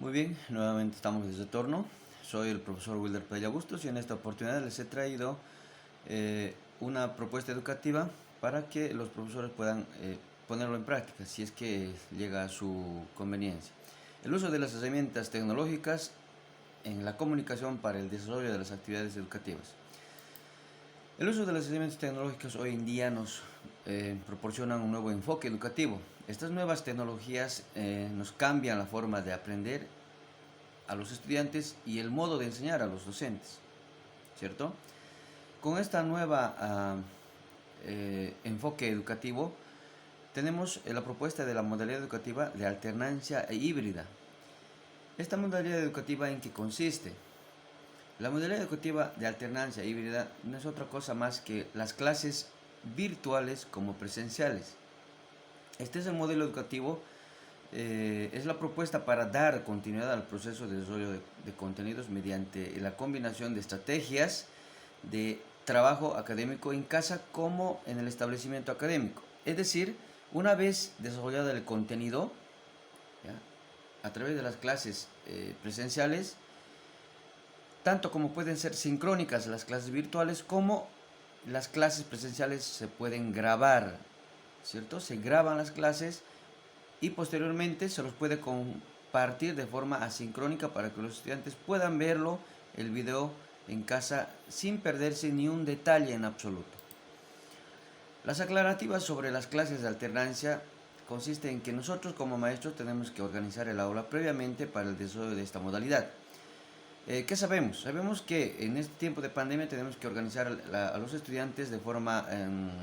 Muy bien, nuevamente estamos de retorno. Soy el profesor Wilder Padilla Bustos y en esta oportunidad les he traído una propuesta educativa para que los profesores puedan ponerlo en práctica si es que llega a su conveniencia. El uso de las herramientas tecnológicas en la comunicación para el desarrollo de las actividades educativas. El uso de las herramientas tecnológicas hoy en día nos proporcionan un nuevo enfoque educativo. Estas nuevas tecnologías nos cambian la forma de aprender a los estudiantes y el modo de enseñar a los docentes, ¿cierto? Con esta nueva enfoque educativo tenemos la propuesta de la modalidad educativa de alternancia e híbrida. ¿Esta modalidad educativa en qué consiste? La modalidad educativa de alternancia híbrida no es otra cosa más que las clases virtuales como presenciales. Este es el modelo educativo, es la propuesta para dar continuidad al proceso de desarrollo de contenidos mediante la combinación de estrategias de trabajo académico en casa como en el establecimiento académico. Es decir, una vez desarrollado el contenido, ¿ya?, a través de las clases presenciales, tanto como pueden ser sincrónicas las clases virtuales, como las clases presenciales se pueden grabar, ¿cierto? Se graban las clases y posteriormente se los puede compartir de forma asincrónica para que los estudiantes puedan verlo, el video, en casa sin perderse ni un detalle en absoluto. Las aclarativas sobre las clases de alternancia consiste en que nosotros como maestros tenemos que organizar el aula previamente para el desarrollo de esta modalidad. ¿Qué sabemos? Sabemos que en este tiempo de pandemia tenemos que organizar a los estudiantes de forma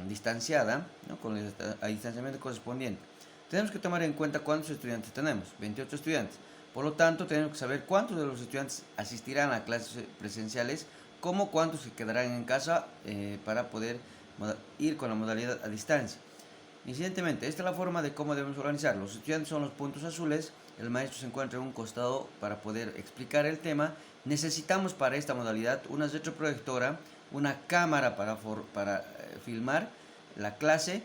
distanciada, ¿no?, con el distanciamiento correspondiente. Tenemos que tomar en cuenta cuántos estudiantes tenemos, 28 estudiantes. Por lo tanto, tenemos que saber cuántos de los estudiantes asistirán a clases presenciales, como cuántos se quedarán en casa para poder ir con la modalidad a distancia. Incidentemente, esta es la forma de cómo debemos organizar. Los estudiantes son los puntos azules, el maestro se encuentra en un costado para poder explicar el tema. Necesitamos para esta modalidad una retroproyectora, una cámara para filmar la clase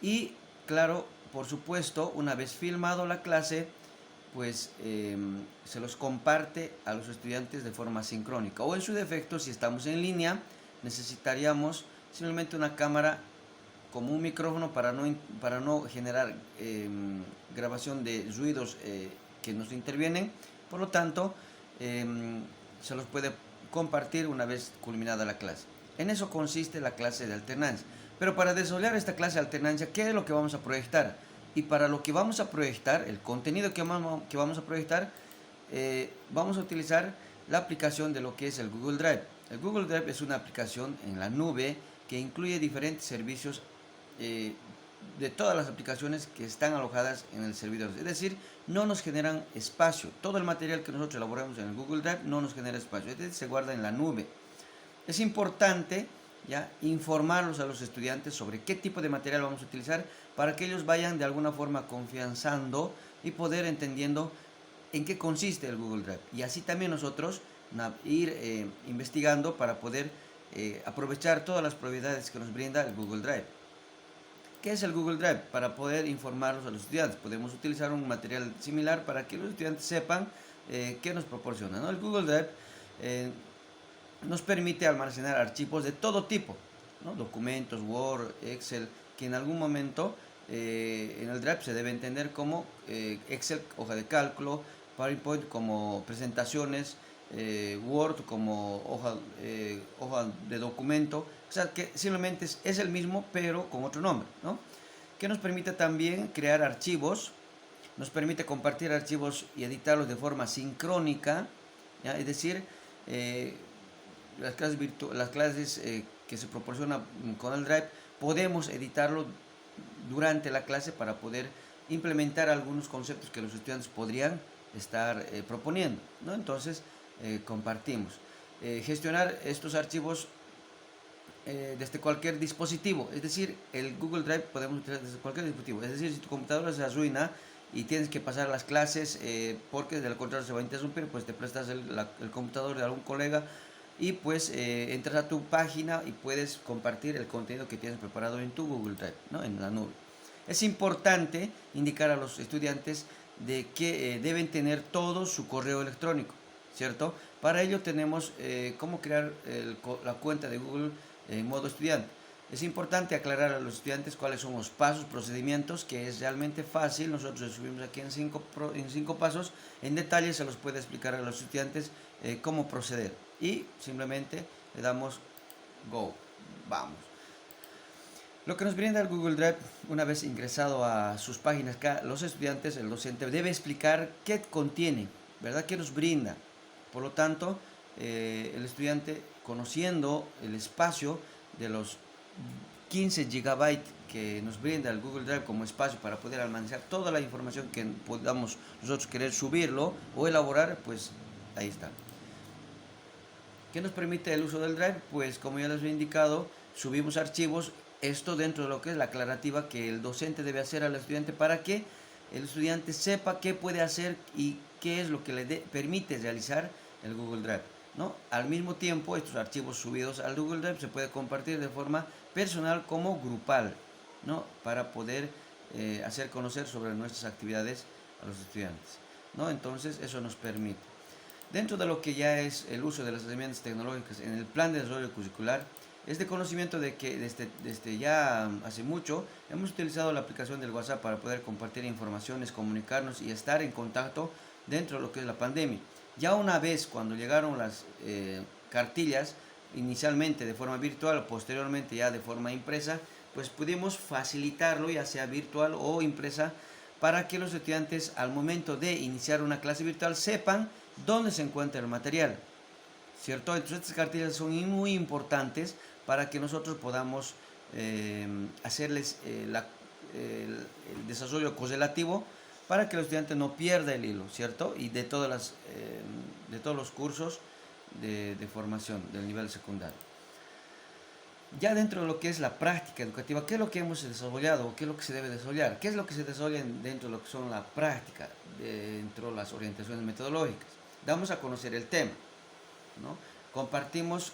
y, claro, por supuesto, una vez filmado la clase, pues se los comparte a los estudiantes de forma sincrónica. O en su defecto, si estamos en línea, necesitaríamos simplemente una cámara como un micrófono para no generar grabación de ruidos que nos intervienen. Por lo tanto, se los puede compartir una vez culminada la clase. En eso consiste la clase de alternancia. Pero para desarrollar esta clase de alternancia, ¿qué es lo que vamos a proyectar? Y para lo que vamos a proyectar, el contenido que vamos a proyectar, vamos a utilizar la aplicación de lo que es el Google Drive. El Google Drive es una aplicación en la nube que incluye diferentes servicios de todas las aplicaciones que están alojadas en el servidor. Es decir, no nos generan espacio. Todo el material que nosotros elaboramos en el Google Drive no nos genera espacio. Es decir, se guarda en la nube. Es importante ya informarlos a los estudiantes sobre qué tipo de material vamos a utilizar para que ellos vayan de alguna forma confianzando y poder entendiendo en qué consiste el Google Drive. Y así también nosotros ir investigando para poder aprovechar todas las propiedades que nos brinda el Google Drive. ¿Qué es el Google Drive? Para poder informarlos a los estudiantes. Podemos utilizar un material similar para que los estudiantes sepan qué nos proporciona, ¿no? El Google Drive nos permite almacenar archivos de todo tipo, ¿no? Documentos, Word, Excel, que en algún momento en el Drive se debe entender como Excel, hoja de cálculo, PowerPoint como presentaciones, Word como hoja de documento. O sea que simplemente es el mismo pero con otro nombre, ¿no? Que nos permite también crear archivos, nos permite compartir archivos y editarlos de forma sincrónica, ¿ya? Es decir, las clases que se proporcionan con el Drive, podemos editarlo durante la clase para poder implementar algunos conceptos que los estudiantes podrían estar proponiendo, ¿no? Entonces, compartimos. Gestionar estos archivos desde cualquier dispositivo, es decir, el Google Drive podemos utilizar desde cualquier dispositivo. Es decir, si tu computadora se arruina y tienes que pasar las clases porque de lo contrario se va a interrumpir, pues te prestas el computador de algún colega y pues entras a tu página y puedes compartir el contenido que tienes preparado en tu Google Drive, ¿no?, en la nube. Es importante indicar a los estudiantes de que deben tener todo su correo electrónico, ¿cierto? Para ello tenemos cómo crear la cuenta de Google en modo estudiante. Es importante aclarar a los estudiantes cuáles son los pasos, procedimientos, que es realmente fácil. Nosotros lo subimos aquí en cinco pasos. En detalle se los puede explicar a los estudiantes cómo proceder. Y simplemente le damos Go. Vamos. Lo que nos brinda el Google Drive, una vez ingresado a sus páginas, los estudiantes, el docente debe explicar qué contiene, ¿verdad? ¿Qué nos brinda? Por lo tanto, el estudiante, conociendo el espacio de los 15 gigabytes que nos brinda el Google Drive como espacio para poder almacenar toda la información que podamos nosotros querer subirlo o elaborar, pues ahí está. ¿Qué nos permite el uso del Drive? Pues como ya les he indicado, subimos archivos, esto dentro de lo que es la aclarativa que el docente debe hacer al estudiante para que el estudiante sepa qué puede hacer y qué es lo que le permite realizar el Google Drive, ¿no? Al mismo tiempo, estos archivos subidos al Google Drive se puede compartir de forma personal como grupal, ¿no? Para poder hacer conocer sobre nuestras actividades a los estudiantes, ¿no? Entonces eso nos permite. Dentro de lo que ya es el uso de las herramientas tecnológicas en el plan de desarrollo curricular, es de conocimiento de que desde ya hace mucho hemos utilizado la aplicación del WhatsApp para poder compartir informaciones, comunicarnos y estar en contacto dentro de lo que es la pandemia. Ya una vez cuando llegaron las cartillas, inicialmente de forma virtual, posteriormente ya de forma impresa, pues pudimos facilitarlo ya sea virtual o impresa para que los estudiantes al momento de iniciar una clase virtual sepan dónde se encuentra el material, ¿cierto? Entonces estas cartillas son muy importantes para que nosotros podamos hacerles el desarrollo correlativo para que el estudiante no pierda el hilo, ¿cierto? Y de todos los cursos de formación del nivel secundario. Ya dentro de lo que es la práctica educativa, ¿qué es lo que hemos desarrollado? ¿Qué es lo que se debe desarrollar? ¿Qué es lo que se desarrolla dentro de lo que son la práctica, dentro de las orientaciones metodológicas? Damos a conocer el tema, ¿no? Compartimos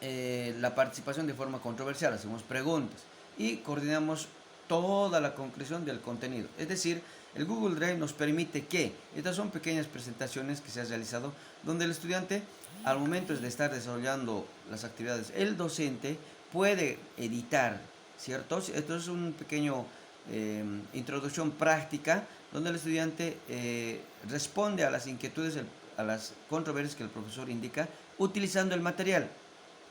la participación de forma controversial, hacemos preguntas y coordinamos toda la concreción del contenido. Es decir, el Google Drive nos permite que, estas son pequeñas presentaciones que se han realizado, donde el estudiante, al momento de estar desarrollando las actividades, el docente puede editar, ¿cierto? Esto es un pequeño introducción práctica, donde el estudiante responde a las inquietudes, a las controversias que el profesor indica, utilizando el material,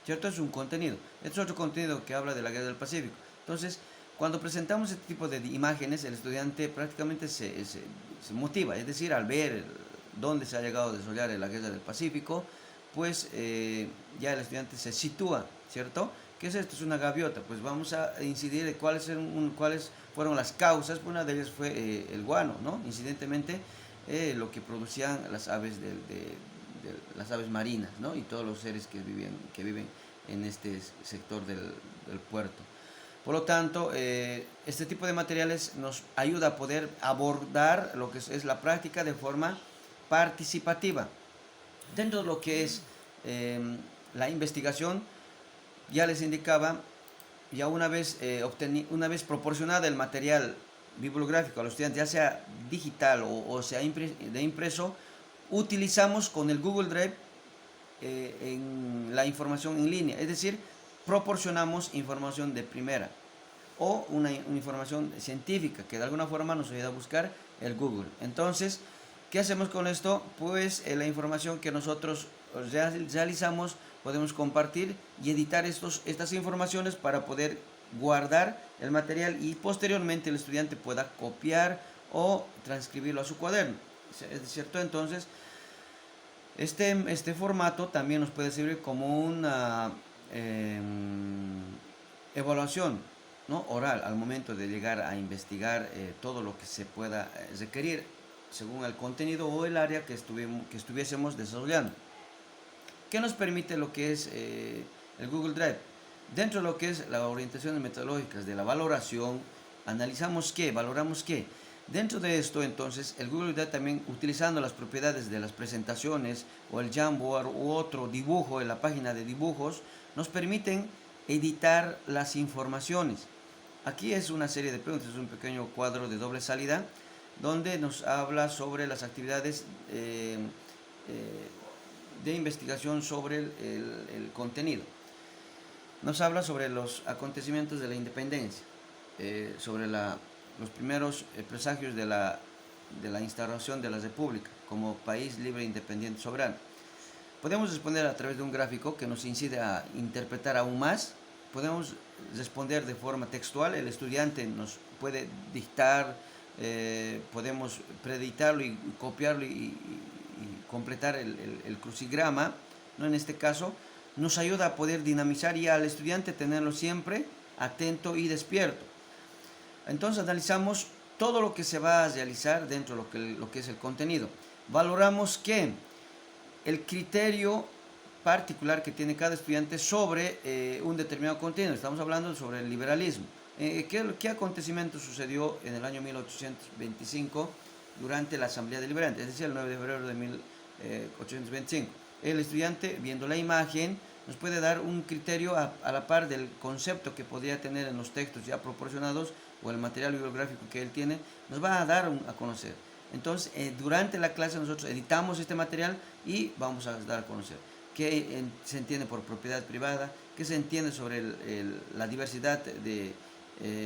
¿cierto? Es un contenido. Este es otro contenido que habla de la Guerra del Pacífico. Entonces, cuando presentamos este tipo de imágenes, el estudiante prácticamente se motiva, es decir, al ver dónde se ha llegado a desarrollar la Guerra del Pacífico, pues ya el estudiante se sitúa, ¿cierto? ¿Qué es esto? Es una gaviota. Pues vamos a incidir en cuáles fueron las causas. Una de ellas fue el guano, ¿no? Incidentemente, lo que producían las aves las aves marinas, ¿no? Y todos los seres que viven en este sector del puerto. Por lo tanto, este tipo de materiales nos ayuda a poder abordar lo que es la práctica de forma participativa. Dentro de lo que es la investigación, ya les indicaba, ya una vez proporcionada el material bibliográfico a los estudiantes, ya sea digital o sea de impreso, utilizamos con el Google Drive en la información en línea, es decir, proporcionamos información de primera o una información científica que de alguna forma nos ayuda a buscar el Google. Entonces, ¿qué hacemos con esto? Pues la información que nosotros realizamos podemos compartir y editar estas informaciones para poder guardar el material y posteriormente el estudiante pueda copiar o transcribirlo a su cuaderno, ¿es cierto? Entonces, este formato también nos puede servir como una evaluación, ¿no? Oral al momento de llegar a investigar todo lo que se pueda requerir según el contenido o el área que estuviésemos desarrollando. ¿Qué nos permite lo que es el Google Drive? Dentro de lo que es las orientaciones metodológicas de la valoración, analizamos qué, valoramos qué. Dentro de esto, entonces, el Google Drive también, utilizando las propiedades de las presentaciones o el Jamboard u otro dibujo en la página de dibujos, nos permiten editar las informaciones. Aquí es una serie de preguntas, es un pequeño cuadro de doble salida, donde nos habla sobre las actividades de investigación sobre el contenido. Nos habla sobre los acontecimientos de la independencia, sobre los primeros presagios de la instauración de la República como país libre, independiente, soberano. Podemos responder a través de un gráfico que nos incide a interpretar aún más. Podemos responder de forma textual, el estudiante nos puede dictar, podemos predictarlo y copiarlo y completar el crucigrama, ¿no? En este caso nos ayuda a poder dinamizar y al estudiante tenerlo siempre atento y despierto. Entonces analizamos todo lo que se va a realizar dentro de lo que es el contenido. Valoramos que el criterio particular que tiene cada estudiante sobre un determinado contenido. Estamos hablando sobre el liberalismo. ¿Qué acontecimiento sucedió en el año 1825 durante la Asamblea Deliberante? Es decir, el 9 de febrero de 1825. El estudiante, viendo la imagen, nos puede dar un criterio a la par del concepto que podría tener en los textos ya proporcionados o el material bibliográfico que él tiene, nos va a dar a conocer. Entonces, durante la clase nosotros editamos este material y vamos a dar a conocer qué se entiende por propiedad privada, qué se entiende sobre la diversidad de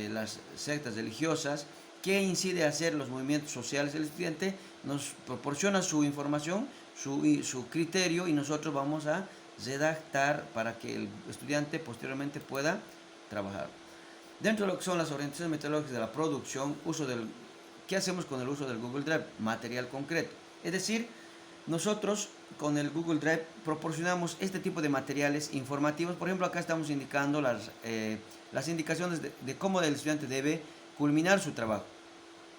las sectas religiosas, qué incide hacer los movimientos sociales. El estudiante nos proporciona su información, su criterio, y nosotros vamos a redactar para que el estudiante posteriormente pueda trabajar. Dentro de lo que son las orientaciones metodológicas de la producción, ¿qué hacemos con el uso del Google Drive? Material concreto. Es decir, nosotros con el Google Drive proporcionamos este tipo de materiales informativos. Por ejemplo, acá estamos indicando las indicaciones de cómo el estudiante debe culminar su trabajo,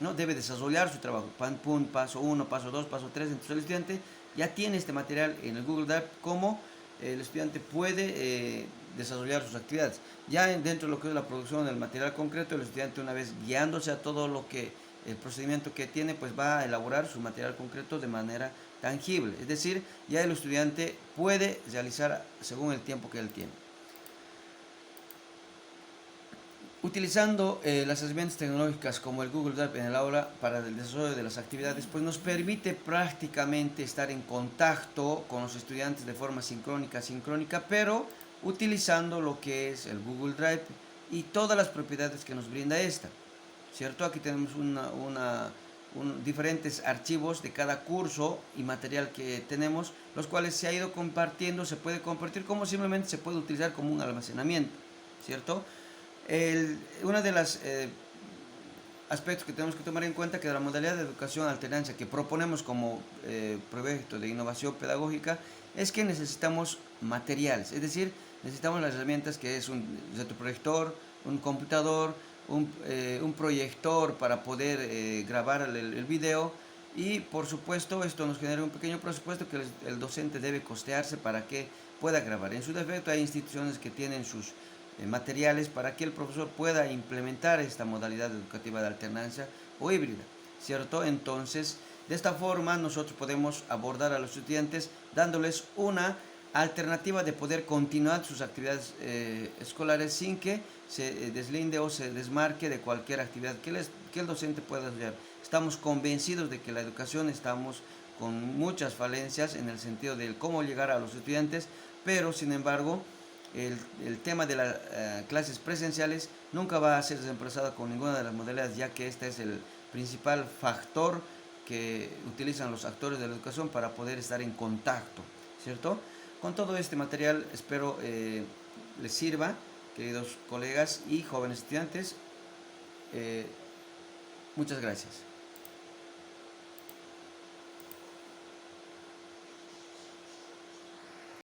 ¿no? Debe desarrollar su trabajo. Paso 1, paso 2, paso 3. Entonces el estudiante ya tiene este material en el Google Drive, cómo el estudiante puede desarrollar sus actividades. Ya dentro de lo que es la producción del material concreto, el estudiante, una vez guiándose a todo el procedimiento que tiene, pues va a elaborar su material concreto de manera tangible. Es decir, ya el estudiante puede realizar según el tiempo que él tiene. Utilizando las herramientas tecnológicas como el Google Drive en el aula para el desarrollo de las actividades, pues nos permite prácticamente estar en contacto con los estudiantes de forma sincrónica, pero utilizando lo que es el Google Drive y todas las propiedades que nos brinda esta, ¿cierto? Aquí tenemos diferentes archivos de cada curso y material que tenemos, los cuales se ha ido compartiendo, se puede compartir, como simplemente se puede utilizar como un almacenamiento, ¿cierto? Uno de los aspectos que tenemos que tomar en cuenta, que de la modalidad de educación alternancia que proponemos como proyecto de innovación pedagógica, es que necesitamos materiales, es decir, necesitamos las herramientas que es un retroproyector, un computador, un proyector para poder grabar el video, y por supuesto esto nos genera un pequeño presupuesto que el docente debe costearse para que pueda grabar. En su defecto hay instituciones que tienen sus materiales para que el profesor pueda implementar esta modalidad educativa de alternancia o híbrida, ¿cierto? Entonces, de esta forma nosotros podemos abordar a los estudiantes dándoles una alternativa de poder continuar sus actividades escolares sin que se deslinde o se desmarque de cualquier actividad que el docente pueda hacer. Estamos convencidos de que la educación estamos con muchas falencias en el sentido de cómo llegar a los estudiantes, pero sin embargo el tema de las clases presenciales nunca va a ser reemplazada con ninguna de las modalidades, ya que este es el principal factor que utilizan los actores de la educación para poder estar en contacto, ¿cierto? Con todo este material espero les sirva, queridos colegas y jóvenes estudiantes. Muchas gracias.